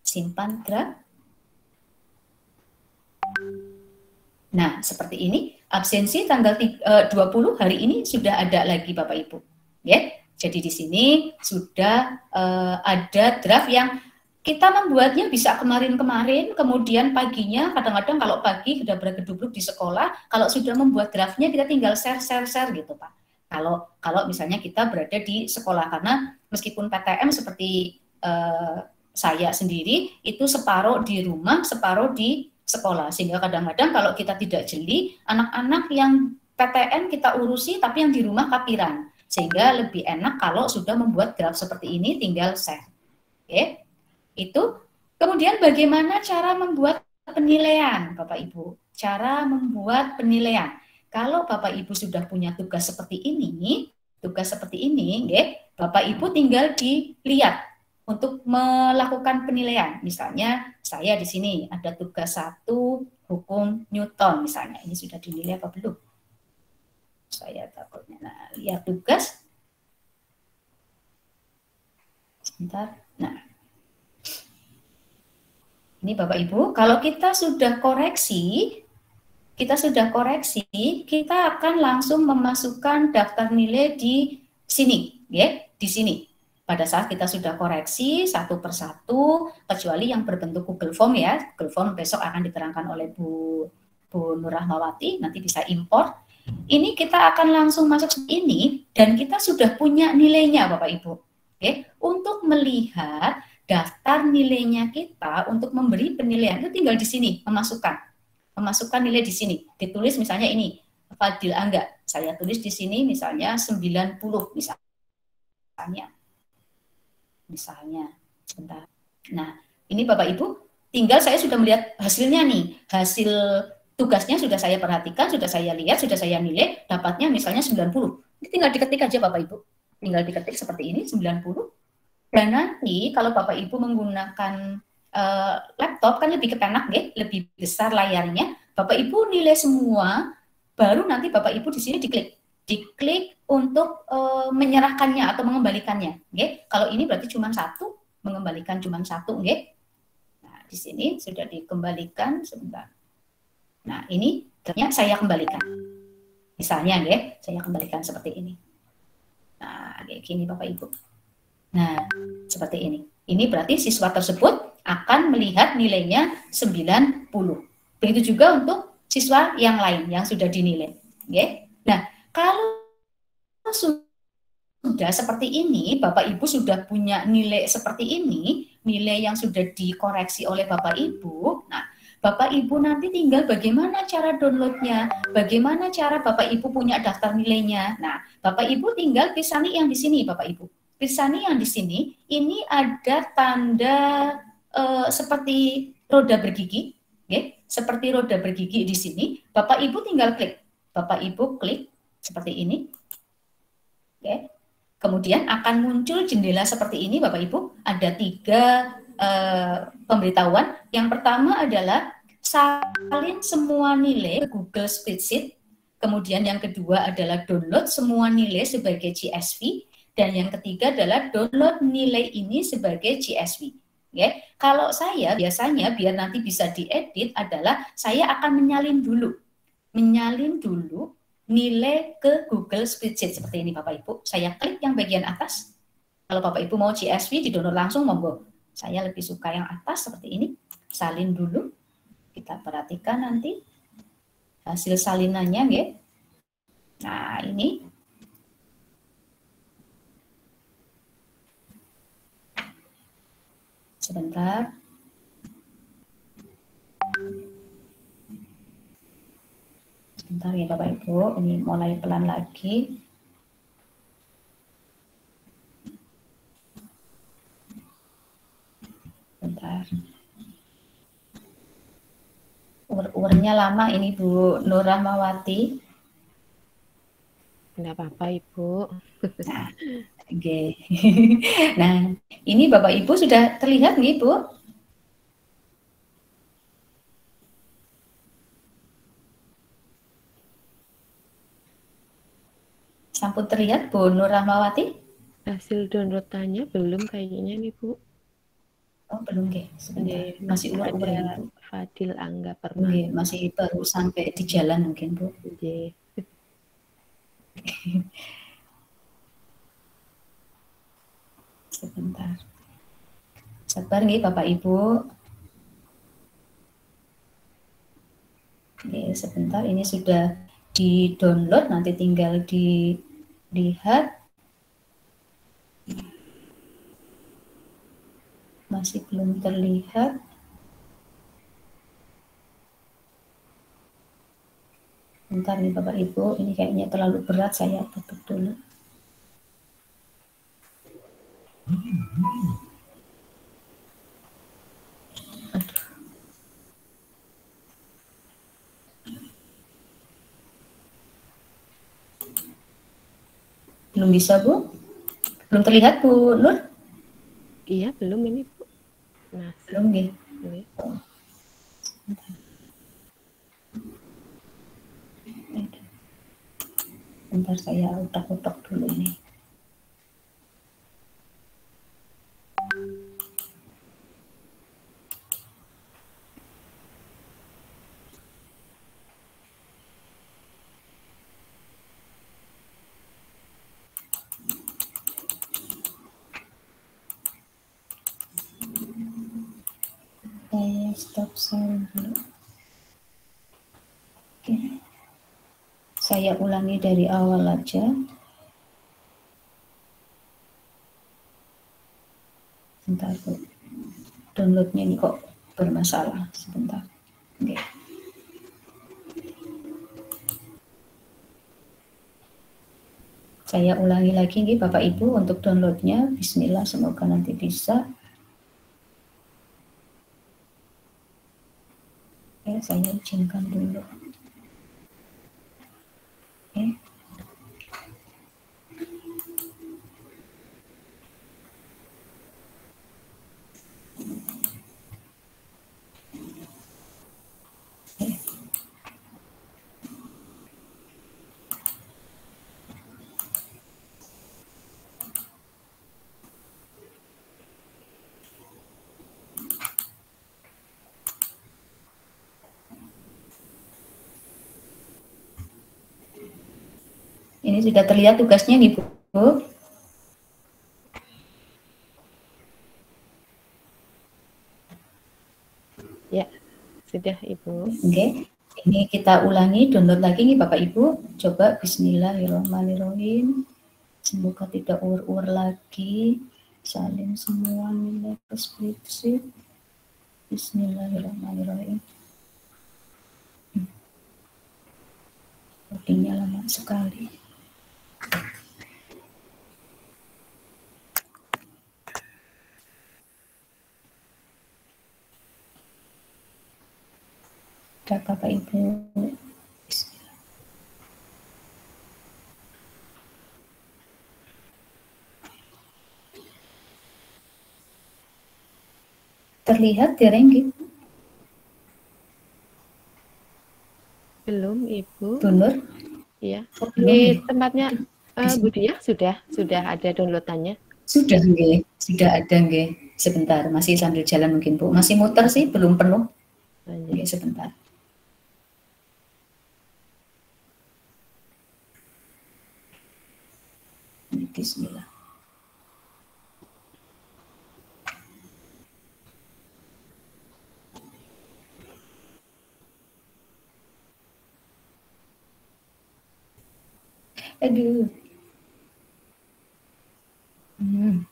S1: simpan draft. Nah, seperti ini, absensi tanggal 20 hari ini sudah ada lagi Bapak Ibu. Ya, jadi di sini sudah ada draft yang kita membuatnya bisa kemarin-kemarin, kemudian paginya, kadang-kadang kalau pagi sudah bergedubruk di sekolah, kalau sudah membuat draftnya kita tinggal share gitu Pak. Kalau misalnya kita berada di sekolah, karena meskipun PTM seperti saya sendiri, itu separuh di rumah, separuh di sekolah, sehingga kadang-kadang kalau kita tidak jeli, anak-anak yang PTN kita urusi tapi yang di rumah kapiran, sehingga lebih enak kalau sudah membuat draft seperti ini tinggal share. Oke, itu. Kemudian bagaimana cara membuat penilaian Bapak Ibu? Cara membuat penilaian. Kalau Bapak Ibu sudah punya tugas seperti ini, Bapak Ibu tinggal dilihat untuk melakukan penilaian. Misalnya saya di sini ada tugas 1 hukum Newton misalnya. Ini sudah dinilai apa belum? Saya takutnya. Nah, lihat tugas. Sebentar. Nah, ini Bapak Ibu, kalau kita sudah koreksi, kita akan langsung memasukkan daftar nilai di sini, ya, di sini. Pada saat kita sudah koreksi satu persatu, kecuali yang berbentuk Google Form ya, Google Form besok akan diterangkan oleh Bu Nur Rahmawati, nanti bisa import. Ini kita akan langsung masuk ini dan kita sudah punya nilainya Bapak Ibu. Oke, untuk melihat daftar nilainya kita untuk memberi penilaian itu tinggal di sini memasukkan nilai di sini. Ditulis misalnya ini Fadil Angga, saya tulis di sini misalnya 90 misalnya sebentar. Nah, ini Bapak Ibu, tinggal saya sudah melihat hasilnya nih. Hasil tugasnya sudah saya perhatikan, sudah saya lihat, sudah saya nilai, dapatnya misalnya 90. Ini tinggal diketik aja Bapak Ibu. Tinggal diketik seperti ini 90. Dan nanti kalau Bapak Ibu menggunakan laptop kan lebih kepenak ya, lebih besar layarnya. Bapak Ibu nilai semua, baru nanti Bapak Ibu di sini diklik untuk menyerahkannya atau mengembalikannya. Okay? Kalau ini berarti cuma 1, mengembalikan cuma 1. Okay? Nah, di sini sudah dikembalikan sebentar. Nah, ini ternyata saya kembalikan. Misalnya, okay? Saya kembalikan seperti ini. Nah, kayak gini Bapak Ibu. Nah, seperti ini. Ini berarti siswa tersebut akan melihat nilainya 90. Begitu juga untuk siswa yang lain yang sudah dinilai. Okay? Nah, kalau sudah seperti ini, Bapak Ibu sudah punya nilai seperti ini, nilai yang sudah dikoreksi oleh Bapak Ibu. Nah, Bapak Ibu nanti tinggal bagaimana cara downloadnya, bagaimana cara Bapak Ibu punya daftar nilainya. Nah, Bapak Ibu tinggal pisani yang di sini, Bapak Ibu. Pisani yang di sini, ini ada tanda seperti roda bergigi, okay? Seperti roda bergigi di sini. Bapak Ibu tinggal klik. Bapak Ibu klik seperti ini. Oke. Kemudian akan muncul jendela seperti ini Bapak Ibu. Ada 3 pemberitahuan. Yang pertama adalah salin semua nilai Google Spreadsheet Kemudian yang kedua adalah download semua nilai sebagai CSV. Dan yang ketiga adalah download nilai ini sebagai CSV. Okay. Kalau saya biasanya biar nanti bisa diedit adalah saya akan menyalin dulu nilai ke Google Spreadsheet seperti ini Bapak Ibu. Saya klik yang bagian atas. Kalau Bapak Ibu mau CSV di-download langsung monggo. Saya lebih suka yang atas seperti ini. Salin dulu. Kita perhatikan nanti hasil salinannya, ya. Nah, ini sebentar. Sebentar ya Bapak Ibu, ini mulai pelan lagi. Bentar. Ur-urnya lama ini Bu Nur Rahmawati.
S2: Enggak apa-apa Ibu.
S1: Nah, okay. Nah, ini Bapak Ibu sudah terlihat nih Bu? Sampun terlihat Bu Nur Rahmawati?
S2: Hasil downloadannya belum kayaknya nih Bu.
S1: Oh belum deh, sebentar. Masih ulur-ulur ini Bu.
S2: Fadil Angga Permana.
S1: Masih baru sampai di jalan mungkin Bu. Sebentar. Sabar nih Bapak Ibu. Oke, sebentar, ini sudah di-download, nanti tinggal dilihat. Masih belum terlihat. Bentar nih Bapak Ibu, ini kayaknya terlalu berat, saya tutup dulu. Belum bisa Bu? Belum terlihat Bu Nur?
S2: Iya belum ini Bu. Nah,
S1: belum nih. Bentar saya utak-utak dulu nih. Saya stop sharing dulu. Oke. Saya ulangi dari awal aja. Sebentar Bu. Downloadnya ini kok bermasalah. Sebentar. Oke. Saya ulangi lagi nih Bapak Ibu untuk downloadnya. Bismillah, semoga nanti bisa. Oke, saya izinkan dulu. Oke. Ini sudah terlihat tugasnya nih Bu.
S2: Ya, sudah Ibu.
S1: Oke. Ini kita ulangi, download lagi nih Bapak Ibu. Coba bismillahirrahmanirrahim. Semoga tidak ur-ur lagi. Salin semua nilai ke spreadsheet. Bismillahirrahmanirrahim. Loadingnya lama sekali. Bapak Ibu. Terlihat dereng gitu?
S2: Belum Ibu.
S1: Nur?
S2: Iya.
S1: Oh, belum
S2: Di
S1: ya?
S2: tempatnya
S1: Di
S2: Bu
S1: sini.
S2: Diah sudah ada downloadannya.
S1: Sudah nggih, sudah ada nggih. Sebentar, masih sambil jalan mungkin Bu. Masih muter sih, belum penuh.
S2: Lanjut.
S1: Nggih, sebentar. Bismillah. Aduh. Hmm.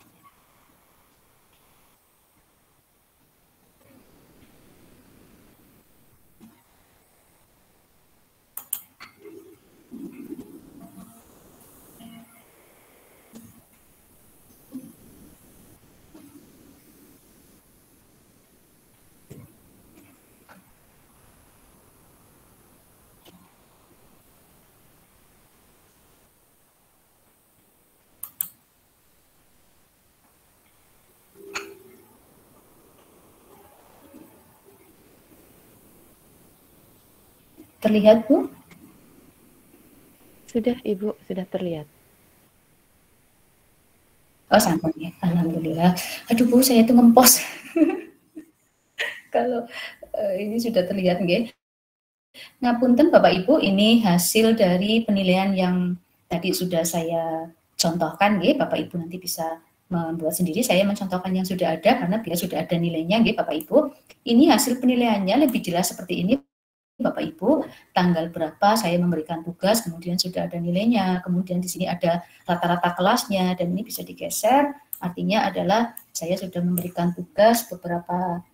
S1: Terlihat Bu?
S2: Sudah Ibu, sudah terlihat.
S1: Oh, sampun ya. Alhamdulillah. Aduh Bu, saya itu ngempos. Kalau ini sudah terlihat nggih. Ngapunten Bapak Ibu, ini hasil dari penilaian yang tadi sudah saya contohkan nggih. Bapak Ibu nanti bisa membuat sendiri. Saya mencontohkan yang sudah ada karena dia sudah ada nilainya nggih Bapak Ibu. Ini hasil penilaiannya lebih jelas seperti ini Bapak Ibu, tanggal berapa saya memberikan tugas, kemudian sudah ada nilainya, kemudian di sini ada rata-rata kelasnya, dan ini bisa digeser, artinya adalah saya sudah memberikan tugas beberapa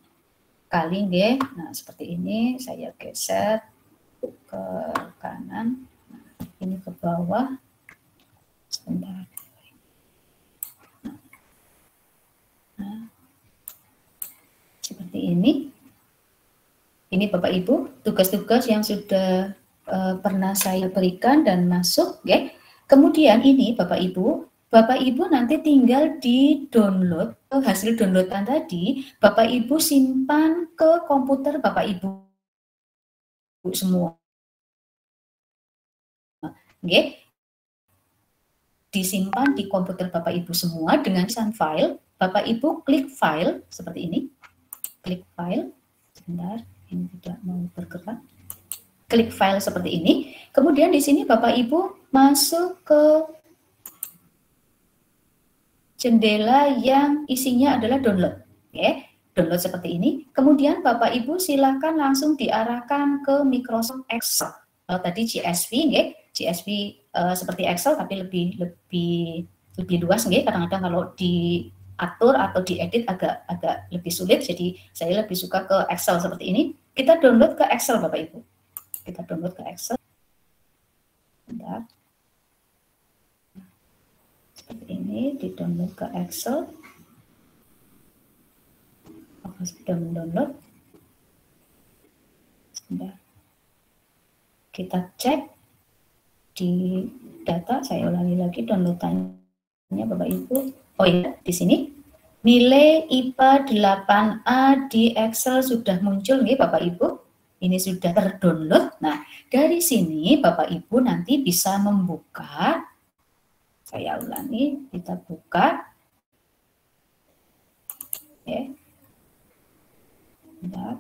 S1: kali, nggih. Nah, seperti ini, saya geser ke kanan, ini ke bawah, sebentar. Nah, seperti ini. Ini Bapak Ibu, tugas-tugas yang sudah pernah saya berikan dan masuk, ya. Kemudian ini Bapak Ibu nanti tinggal di download hasil downloadan tadi, Bapak Ibu simpan ke komputer Bapak Ibu semua. Oke. Disimpan di komputer Bapak Ibu semua dengan tulisan file. Bapak Ibu klik file seperti ini. Klik file. Sebentar, ini tidak mau bergerak. Klik file seperti ini. Kemudian di sini Bapak Ibu masuk ke jendela yang isinya adalah download. Oke, download seperti ini. Kemudian Bapak Ibu silakan langsung diarahkan ke Microsoft Excel. Kalau tadi CSV, nggih, CSV seperti Excel tapi lebih luas, nggih. Kadang-kadang kalau diatur atau diedit agak lebih sulit. Jadi saya lebih suka ke Excel seperti ini. Kita download ke Excel Bapak Ibu. Kita download ke Excel. Bentar. Seperti ini, di-download ke Excel. Apakah sudah mendownload? Sebentar. Kita cek di data, saya ulangi lagi downloadannya Bapak Ibu. Oh iya, di sini. Nilai IPA 8A di Excel sudah muncul nih Bapak Ibu. Ini sudah terdownload. Nah, dari sini Bapak Ibu nanti bisa membuka. Saya ulangi, kita buka. Oke. Bentar.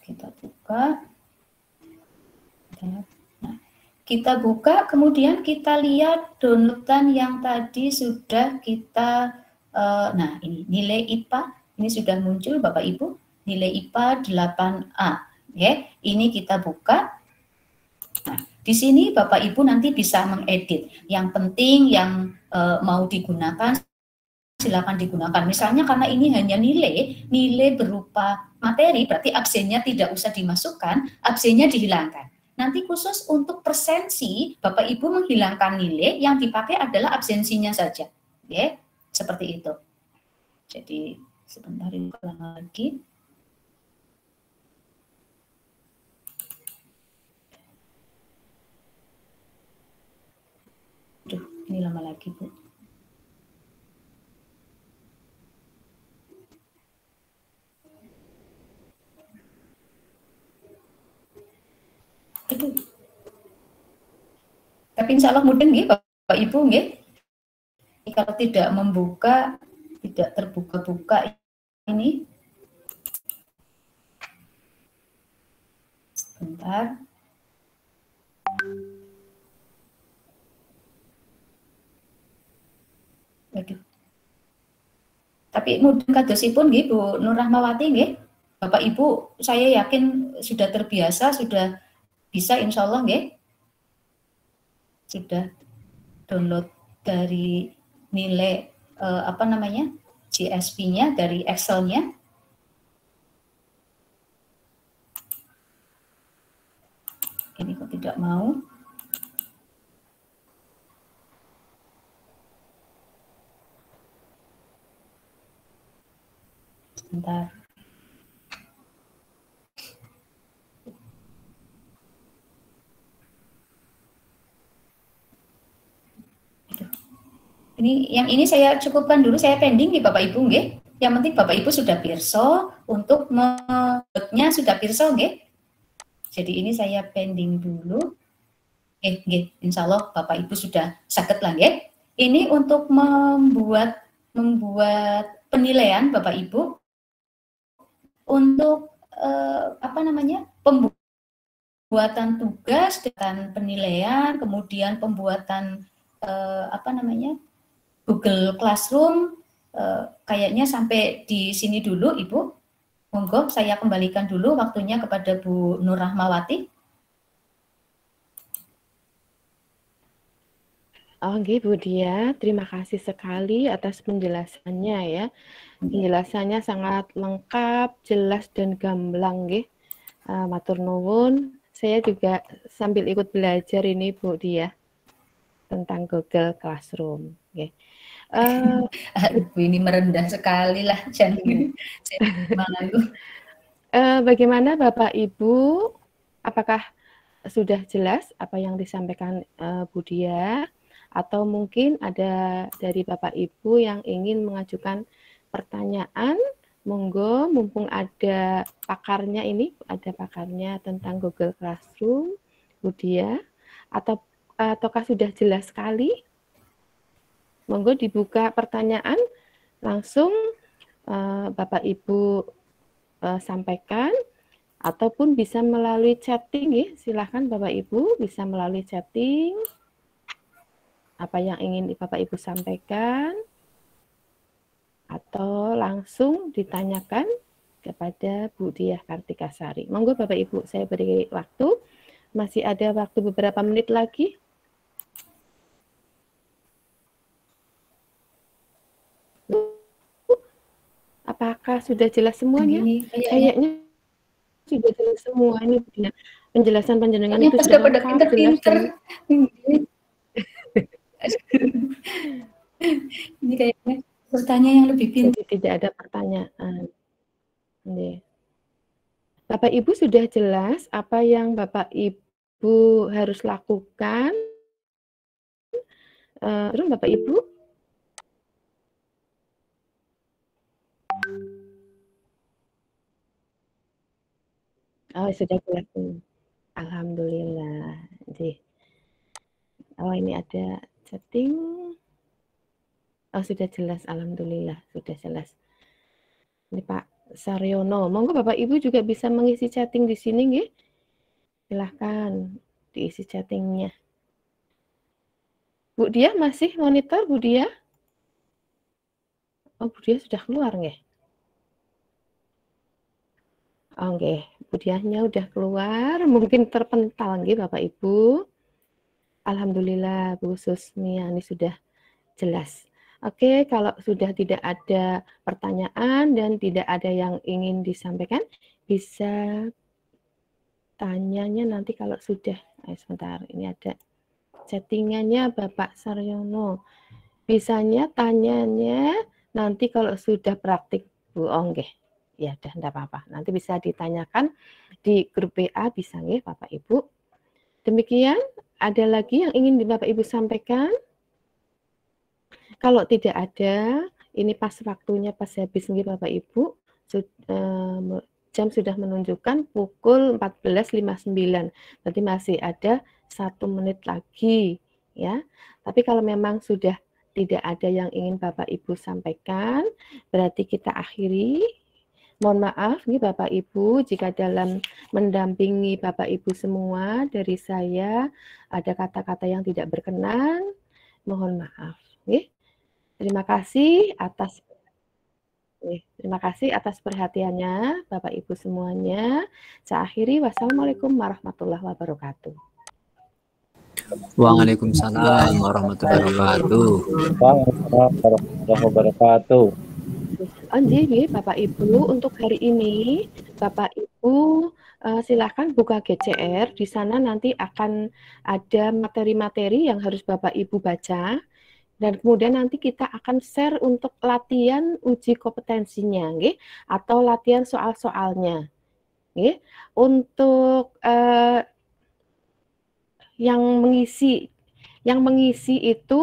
S1: Kita buka. Bentar. Nah, kita buka, kemudian kita lihat downloadan yang tadi sudah kita, nah ini nilai IPA, ini sudah muncul Bapak Ibu, nilai IPA 8A. Oke, ini kita buka. Nah, di sini Bapak Ibu nanti bisa mengedit. Yang penting yang mau digunakan silakan digunakan. Misalnya karena ini hanya nilai berupa materi, berarti absennya tidak usah dimasukkan, absennya dihilangkan. Nanti khusus untuk presensi, Bapak Ibu menghilangkan nilai, yang dipakai adalah absensinya saja. Oke, seperti itu. Jadi sebentar ini lagi. Aduh, ini lama lagi, Bu. Itu. Tapi insya Allah mudah nggih Bapak Ibu nggih. Kalau tidak membuka, tidak terbuka-buka ini. Sebentar. Waduh. Tapi mudeng kadosipun nggih Bu Nur Rahmawati nggih. Bapak Ibu saya yakin sudah terbiasa, sudah bisa insya Allah nggih. Sudah download dari nilai apa namanya? GSP-nya dari Excel-nya. Ini kok tidak mau. Sebentar. Yang ini saya cukupkan dulu, saya pending nih Bapak Ibu nggih. Yang penting Bapak Ibu sudah pirsa, untuk membuatnya sudah pirsa nggih. Jadi ini saya pending dulu. Nggih, insya Allah Bapak Ibu sudah saged lah nggih. Ini untuk membuat penilaian Bapak Ibu untuk apa namanya? Pembuatan tugas dan penilaian, kemudian pembuatan apa namanya? Google Classroom, kayaknya sampai di sini dulu Ibu. Monggo saya kembalikan dulu waktunya kepada Bu Nur Rahmawati.
S2: Oke Bu Dia, terima kasih sekali atas penjelasannya ya. Penjelasannya sangat lengkap, jelas dan gamblang nggih. Matur nuwun. Saya juga sambil ikut belajar ini Bu Dia tentang Google Classroom. Okay.
S1: Aduh, ini merendah sekali lah, jangan malu.
S2: Bagaimana Bapak Ibu? Apakah sudah jelas apa yang disampaikan Bu Dia? Atau mungkin ada dari Bapak Ibu yang ingin mengajukan pertanyaan? Monggo, mumpung ada pakarnya ini, ada pakarnya tentang Google Classroom, Bu Dia. Ataukah sudah jelas sekali? Monggo dibuka pertanyaan, langsung Bapak Ibu sampaikan, ataupun bisa melalui chatting ya. Silahkan Bapak Ibu bisa melalui chatting apa yang ingin Bapak Ibu sampaikan, atau langsung ditanyakan kepada Bu Diah Kartikasari. Monggo Bapak Ibu, saya beri waktu, masih ada waktu beberapa menit lagi. Apakah sudah jelas semuanya? Kayaknya sudah jelas semua ini Bu Diah. Penjelasan panjenengan itu sudah lengkap, jelas dan
S1: ini kayaknya pertanyaan yang lebih pintar.
S2: Jadi tidak ada pertanyaan. Bapak Ibu sudah jelas apa yang Bapak Ibu harus lakukan. Terus Bapak Ibu? Oh, sudah jelas. Alhamdulillah. Oh, ini ada chatting. Oh, sudah jelas. Alhamdulillah, sudah jelas. Ini Pak Saryono. Monggo Bapak Ibu juga bisa mengisi chatting di sini, nggih. Silahkan diisi chattingnya. Bu Dia masih monitor, Bu Dia? Oh, Bu Dia sudah keluar, nggih. Oke, Bu Diahnya udah keluar, mungkin terpental nggih Bapak Ibu. Alhamdulillah Bu Susmiani sudah jelas. Oke, kalau sudah tidak ada pertanyaan dan tidak ada yang ingin disampaikan, bisa tanyanya nanti kalau sudah. Sebentar, ini ada chattingannya Bapak Saryono. Bisanya tanyanya nanti kalau sudah praktik Bu Onggeh. Ya udah enggak apa-apa. Nanti bisa ditanyakan di grup WA bisa nggih Bapak Ibu. Demikian, ada lagi yang ingin Bapak Ibu sampaikan? Kalau tidak ada, ini pas waktunya pas habis nggih Bapak Ibu. jam sudah menunjukkan pukul 14.59. Berarti masih ada 1 menit lagi ya. Tapi kalau memang sudah tidak ada yang ingin Bapak Ibu sampaikan, berarti kita akhiri. Mohon maaf nih Bapak Ibu jika dalam mendampingi Bapak Ibu semua dari saya ada kata-kata yang tidak berkenan, mohon maaf. Terima kasih atas perhatiannya Bapak Ibu semuanya. Saya akhiri. Wassalamualaikum warahmatullahi wabarakatuh.
S3: Waalaikumsalam warahmatullahi wabarakatuh.
S4: Waalaikumsalam warahmatullahi wabarakatuh.
S2: Jadi Bapak Ibu untuk hari ini Bapak Ibu silakan buka GCR. Di sana nanti akan ada materi-materi yang harus Bapak Ibu baca. Dan kemudian nanti kita akan share untuk latihan uji kompetensinya, atau latihan soal-soalnya. Untuk yang mengisi itu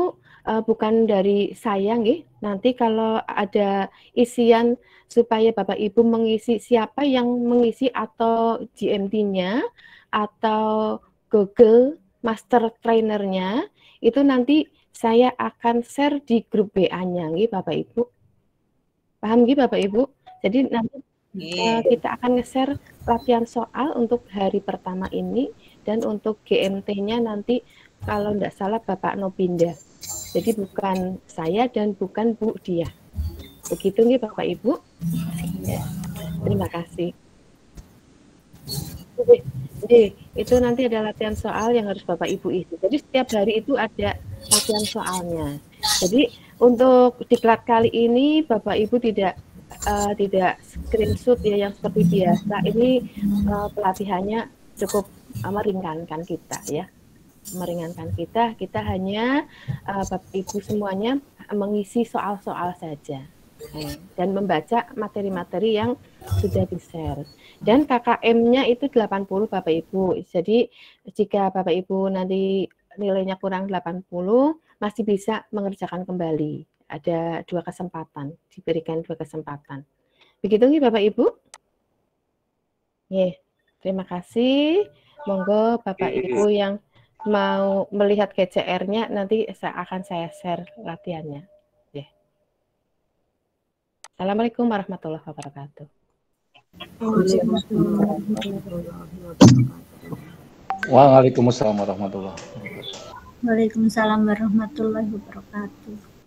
S2: bukan dari saya, nanti kalau ada isian supaya Bapak Ibu mengisi siapa yang mengisi atau GMT-nya atau Google Master Trainer-nya, itu nanti saya akan share di grup WA-nya, Bapak Ibu. Paham Bapak Ibu? Jadi nanti kita akan nge-share latihan soal untuk hari pertama ini, dan untuk GMT-nya nanti kalau tidak salah Bapak Nopinda. Jadi bukan saya dan bukan Bu Dia. Begitu Bapak Ibu? Terima kasih. Jadi itu nanti ada latihan soal yang harus Bapak Ibu isi. Jadi setiap hari itu ada latihan soalnya. Jadi untuk diklat kali ini Bapak Ibu tidak screenshot ya yang seperti biasa. Ini pelatihannya cukup meringankan kita ya. Meringankan kita hanya Bapak Ibu semuanya mengisi soal-soal saja. Dan membaca materi-materi yang sudah di-share. Dan KKM-nya itu 80 Bapak Ibu. Jadi jika Bapak Ibu nanti nilainya kurang 80, masih bisa mengerjakan kembali. Ada 2 kesempatan, diberikan 2 kesempatan. Begitu Bapak Ibu? Terima kasih. Monggo Bapak Ibu yang mau melihat GCR-nya nanti akan saya share latihannya. Assalamualaikum warahmatullahi wabarakatuh.
S4: Waalaikumsalam warahmatullahi wabarakatuh.
S5: Waalaikumsalam warahmatullahi wabarakatuh.